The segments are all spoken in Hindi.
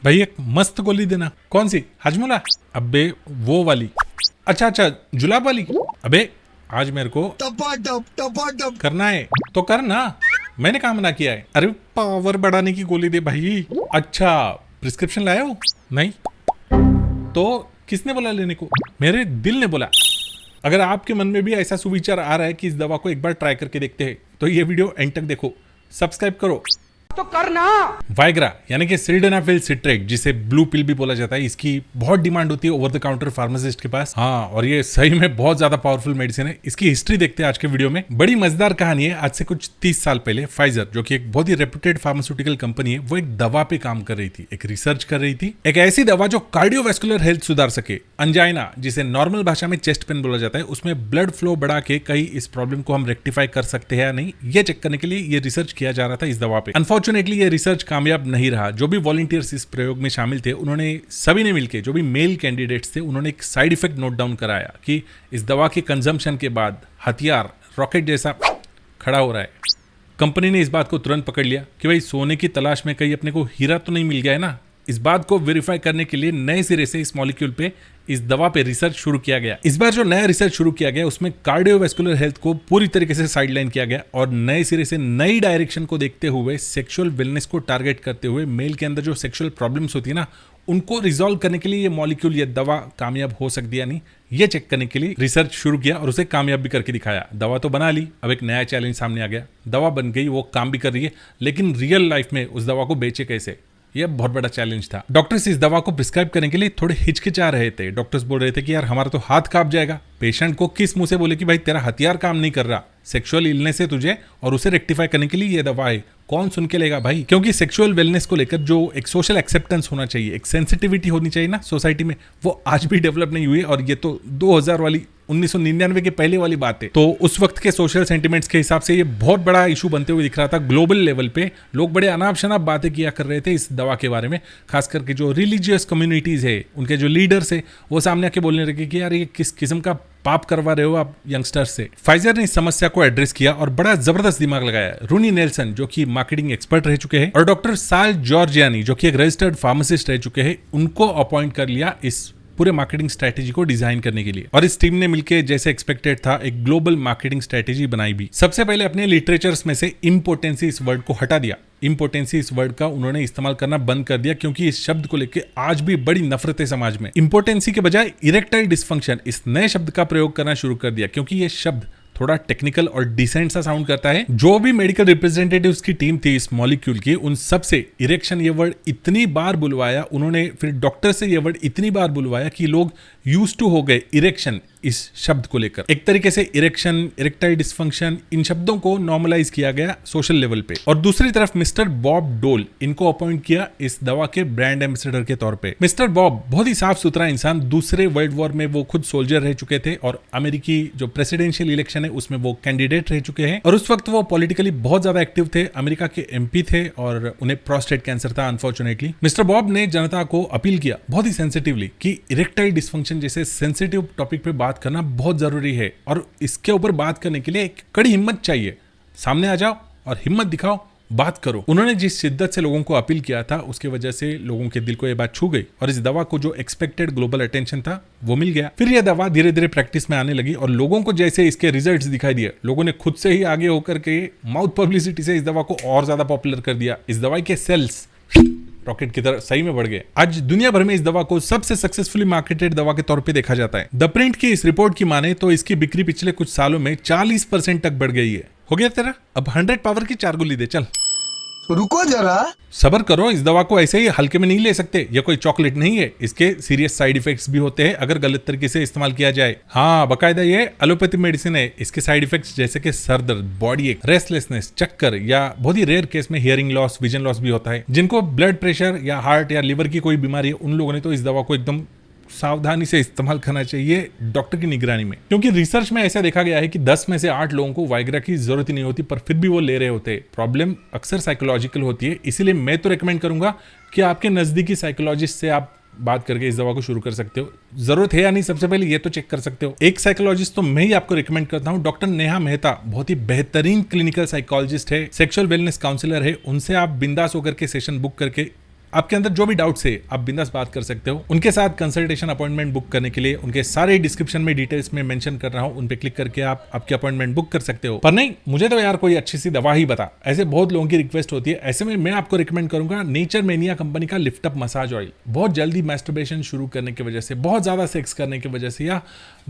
भाई एक मस्त गोली देना। कौन सी? हाजमोला? अबे वो वाली। अच्छा अच्छा, जुलाब वाली। अबे आज मेरे को टपा करना है तो कर ना, मैंने कहा मना किया है। अरे पावर बढ़ाने की गोली दे भाई। अच्छा प्रिस्क्रिप्शन लाए हो? नहीं तो किसने बोला लेने को? मेरे दिल ने बोला। अगर आपके मन में भी ऐसा सुविचार आ रहा है कि इस दवा को एक बार ट्राई करके देखते हैं तो ये वीडियो एंड तक देखो, सब्सक्राइब करो तो करना। वाइग्रा यानी कि सिल्डेनाफिल सिट्रेट, जिसे ब्लू पिल भी बोला जाता है, इसकी बहुत डिमांड होती है ओवर द काउंटर फार्मासिस्ट के पास। हाँ, और ये सही में बहुत ज्यादा पावरफुल मेडिसिन है। इसकी हिस्ट्री देखते हैं आज के वीडियो में। बड़ी मजेदार कहानी है। आज से कुछ 30 साल पहले फाइजर, जो कि एक बहुत ही रेप्यूटेड फार्मास्यूटिकल कंपनी है, वो एक दवा पे काम कर रही थी, एक रिसर्च कर रही थी, एक ऐसी दवा जो कार्डियोवैस्कुलर हेल्थ सुधार सके। अंजाइना, जिसे नॉर्मल भाषा में चेस्ट पेन बोला जाता है, उसमें ब्लड फ्लो बढ़ा के कहीं इस प्रॉब्लम को हम रेक्टिफाई कर सकते हैं या नहीं, ये चेक करने के लिए ये रिसर्च किया जा रहा था इस दवा पे। अनफॉर्चुनेटली ये रिसर्च कामयाब नहीं रहा। जो भी वॉलंटियर्स इस प्रयोग में शामिल थे, उन्होंने सभी ने मिलकर, जो भी मेल कैंडिडेट्स थे, उन्होंने एक साइड इफेक्ट नोट डाउन कराया कि इस दवा के कंजम्पशन के बाद हथियार रॉकेट जैसा खड़ा हो रहा है। कंपनी ने इस बात को तुरंत पकड़ लिया कि भाई सोने की तलाश में कहीं अपने को हीरा तो नहीं मिल गया है ना। इस बात को वेरीफाई करने के लिए नए सिरे से इस मॉलिक्यूल पे, इस दवा पे रिसर्च शुरू किया गया। इस बार जो नया रिसर्च शुरू किया गया उसमें कार्डियोवैस्कुलर हेल्थ को पूरी तरीके से साइडलाइन किया गया और नए सिरे से नई डायरेक्शन को देखते हुए, सेक्सुअल वेलनेस को टारगेट करते हुए, मेल के अंदर जो सेक्सुअल प्रॉब्लम्स होती है ना, उनको रिजॉल्व करने के लिए ये मॉलिक्यूल, ये दवा कामयाब हो सकती है या नहीं, ये चेक करने के लिए रिसर्च शुरू किया और उसे कामयाब भी करके दिखाया। दवा तो बना ली, अब एक नया चैलेंज सामने आ गया। दवा बन गई, वो काम भी कर रही है, लेकिन रियल लाइफ में उस दवा को बेचे कैसे, यह बहुत बड़ा चैलेंज था। डॉक्टर्स इस दवा को प्रिस्क्राइब करने के लिए थोड़े हिचकिचा रहे थे। डॉक्टर्स बोल रहे थे कि यार हमारा तो हाथ कांप जाएगा। पेशेंट को किस मुंह से बोले कि भाई तेरा हथियार काम नहीं कर रहा, सेक्सुअल इलनेस है तुझे और उसे रेक्टिफाई करने के लिए ये दवा है। कौन सुन के लेगा भाई? क्योंकि सेक्सुअल वेलनेस को लेकर जो एक सोशल एक्सेप्टेंस होना चाहिए, एक सेंसिटिविटी होनी चाहिए ना सोसाइटी में, वो आज भी डेवलप नहीं हुई। और ये तो 2000 वाली, 1999 के पहले वाली बात है। तो उस वक्त के सोशल सेंटिमेंट्स के हिसाब से ये बहुत बड़ा इशू बनते हुए दिख रहा था। ग्लोबल लेवल पे लोग बड़े अनाप शनाप बातें किया कर रहे थे इस दवा के बारे में। खास करके जो रिलीजियस कम्युनिटीज है, उनके जो लीडर्स है, वो सामने आके बोलने लगे कि यार ये किस किस्म का पाप करवा रहे हो आप यंगस्टर्स से। फाइजर ने इस समस्या को एड्रेस किया और बड़ा जबरदस्त दिमाग लगाया। रूनी नेल्सन, जो कि मार्केटिंग एक्सपर्ट रह चुके हैं, और डॉक्टर साल जॉर्जियानी, जो कि एक रजिस्टर्ड फार्मासिस्ट रह चुके हैं, उनको अपॉइंट कर लिया इस पूरे मार्केटिंग स्ट्रेटेजी को डिजाइन करने के लिए। और इस टीम ने मिलकर, जैसे एक्सपेक्टेड था, एक ग्लोबल मार्केटिंग स्ट्रेटेजी बनाई भी। सबसे पहले अपने लिटरेचर्स में से इम्पोर्टेंसी इस वर्ड को हटा दिया। इम्पोर्टेंसी इस वर्ड का उन्होंने इस्तेमाल करना बंद कर दिया, क्योंकि इस शब्द को लेकर आज भी बड़ी नफरत है समाज में। इम्पोर्टेंसी के बजाय इरेक्टाइल डिस्फंक्शन, इस नए शब्द का प्रयोग करना शुरू कर दिया, क्योंकि ये शब्द थोड़ा टेक्निकल और डिसेंट सा साउंड करता है। जो भी मेडिकल रिप्रेजेंटेटिव्स की टीम थी इस मॉलिक्यूल की, उन सब से इरेक्शन ये वर्ड इतनी बार बुलवाया उन्होंने, फिर डॉक्टर से ये वर्ड इतनी बार बुलवाया कि लोग यूज्ड टू हो गए इरेक्शन इस शब्द को लेकर। एक तरीके से इरेक्शन, इरेक्टाइल डिस्फंक्शन, इन शब्दों को नॉर्मलाइज किया गया सोशल लेवल पे। और दूसरी तरफ मिस्टर बॉब डोल, इनको अपॉइंट किया इस दवा के ब्रांड एम्बेसडर के तौर पे। मिस्टर बॉब बहुत ही साफ सुथरा इंसान, दूसरे वर्ल्ड वॉर में वो खुद सोल्जर रह चुके थे और अमेरिकी जो प्रेसिडेंशियल इलेक्शन है उसमें वो कैंडिडेट रह चुके हैं। और उस वक्त वो पॉलिटिकली बहुत ज्यादा एक्टिव थे, अमेरिका के एमपी थे और उन्हें प्रोस्टेट कैंसर था अनफॉर्चुनेटली। मिस्टर बॉब ने जनता को अपील किया बहुत ही सेंसिटिवली कि इरेक्टाइल डिस्फंक्शन जैसे सेंसिटिव टॉपिक पे बात करना बहुत जरूरी है और इसके ऊपर बात करने के लिए एक कड़ी हिम्मत चाहिए। सामने आ जाओ और हिम्मत दिखाओ, बात करो। उन्होंने जिस शिद्दत से लोगों को अपील किया था, उसकी वजह से लोगों के दिल को यह बात छू गई और इस दवा को जो एक्सपेक्टेड ग्लोबल अटेंशन था वो मिल गया। फिर यह दवा धीरे धीरे प्रैक्टिस में आने लगी और लोगों को जैसे इसके रिजल्ट्स दिखाई दिए, लोगों ने खुद से ही आगे होकर के माउथ पब्लिसिटी से इस दवा को और ज्यादा पॉपुलर कर दिया। इस दवाई के सेल्स रॉकेट की तरह सही में बढ़ गए। आज दुनिया भर में इस दवा को सबसे सक्सेसफुली मार्केटेड दवा के तौर पे देखा जाता है। द प्रिंट की इस रिपोर्ट की माने तो इसकी बिक्री पिछले कुछ सालों में 40% तक बढ़ गई है। हो गया तेरा? अब 100 पावर की 4 गोली दे चल। रुको जरा, सबर करो। इस दवा को ऐसे ही हल्के में नहीं ले सकते। यह कोई चॉकलेट नहीं है। इसके सीरियस साइड इफेक्ट्स भी होते हैं अगर गलत तरीके से इस्तेमाल किया जाए। हाँ, बकायदा ये एलोपैथी मेडिसिन है। इसके साइड इफेक्ट्स जैसे कि सर दर्द, बॉडी एक, रेस्टलेसनेस, चक्कर या बहुत ही रेयर केस में हियरिंग लॉस, विजन लॉस भी होता है। जिनको ब्लड प्रेशर या हार्ट या लिवर की कोई बीमारी है, उन लोगों ने तो इस दवा को एकदम सावधानी से इस्तेमाल करना चाहिए डॉक्टर की निगरानी में, क्योंकि रिसर्च में ऐसा देखा गया है कि 10 में से 8 लोगों को वाइग्रा की जरूरत ही नहीं होती, पर फिर भी वो ले रहे होते। प्रॉब्लम अक्सर साइकोलॉजिकल होती है, इसीलिए मैं तो रेकमेंड करूंगा कि आपके नजदीकी साइकोलॉजिस्ट से आप बात करके इस दवा को शुरू कर सकते हो। जरूरत है या नहीं, सबसे पहले ये तो चेक कर सकते हो। एक साइकोलॉजिस्ट तो मैं ही आपको रिकमेंड करता हूं, डॉक्टर नेहा मेहता, बहुत ही बेहतरीन क्लिनिकल साइकोलॉजिस्ट है, सेक्सुअल वेलनेस काउंसलर है। उनसे आप बिंदास होकर के सेशन बुक करके आपके अंदर जो भी डाउट्स है आप बिंदास बात कर सकते हो। उनके साथ कंसल्टेशन अपॉइंटमेंट बुक करने के लिए उनके सारे डिस्क्रिप्शन में डिटेल्स में मेंशन कर रहा हूं, उन पे क्लिक करके आप आपकी अपॉइंटमेंट बुक कर सकते हो। पर नहीं, मुझे तो यार कोई अच्छी सी दवा ही बता, ऐसे बहुत लोगों की रिक्वेस्ट होती है। ऐसे में मैं आपको रिकमेंड करूंगा नेचर मेनिया कंपनी का लिफ्ट अप मसाज ऑयल। बहुत जल्दी मैस्टरबेशन शुरू करने की वजह से, बहुत ज्यादा सेक्स करने की वजह से, या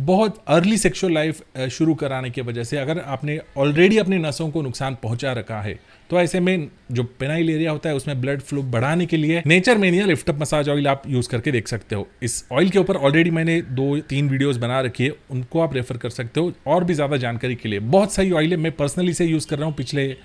बहुत अर्ली सेक्सुअल लाइफ शुरू कराने की वजह से अगर आपने ऑलरेडी अपनी नसों को नुकसान पहुंचा रखा है, तो ऐसे में जो पेनाइल एरिया होता है उसमें ब्लड फ्लो बढ़ाने के लिए nature mania lift up massage oil आप यूज करके देख सकते हो। इस ऑयल के ऊपर ऑलरेडी मैंने 2-3 वीडियोस बना रखी है, उनको आप रेफर कर सकते हो और भी ज्यादा जानकारी के लिए। बहुत सही ऑयल है, मैं पर्सनली से यूज कर रहा हूँ पिछले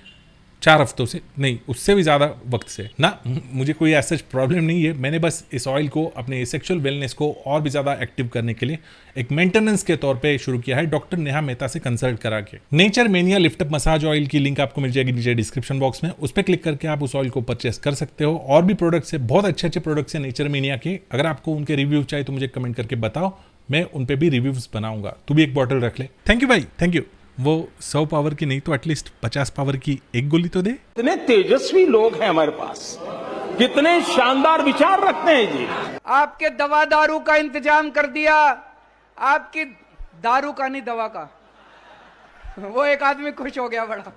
4 हफ्तों से, नहीं उससे भी ज्यादा वक्त से ना। मुझे कोई ऐसा प्रॉब्लम नहीं है, मैंने बस इस ऑयल को अपने सेक्सुअल वेलनेस को और भी ज्यादा एक्टिव करने के लिए एक मेंटेनेंस के तौर पे शुरू किया है, डॉक्टर नेहा मेहता से कंसल्ट करा के। Nature mania lift up massage oil की लिंक आपको मिल जाएगी नीचे डिस्क्रिप्शन बॉक्स में, उस पर क्लिक करके आप उस ऑयल को परचेस कर सकते हो। और भी प्रोडक्ट्स है, बहुत अच्छे प्रोडक्ट्स है नेचर मेनिया के। अगर आपको उनके रिव्यू चाहिए तो मुझे कमेंट करके बताओ, मैं उन पे भी रिव्यूज बनाऊंगा। तू भी एक बॉटल रख ले। थैंक यू भाई, थैंक यू। वो 100 पावर की नहीं तो एटलीस्ट 50 पावर की एक गोली तो दे। कितने तेजस्वी लोग हैं हमारे पास, कितने शानदार विचार रखते हैं जी। आपके दवा दारू का इंतजाम कर दिया, आपकी दारू का नहीं दवा का। वो एक आदमी खुश हो गया बड़ा।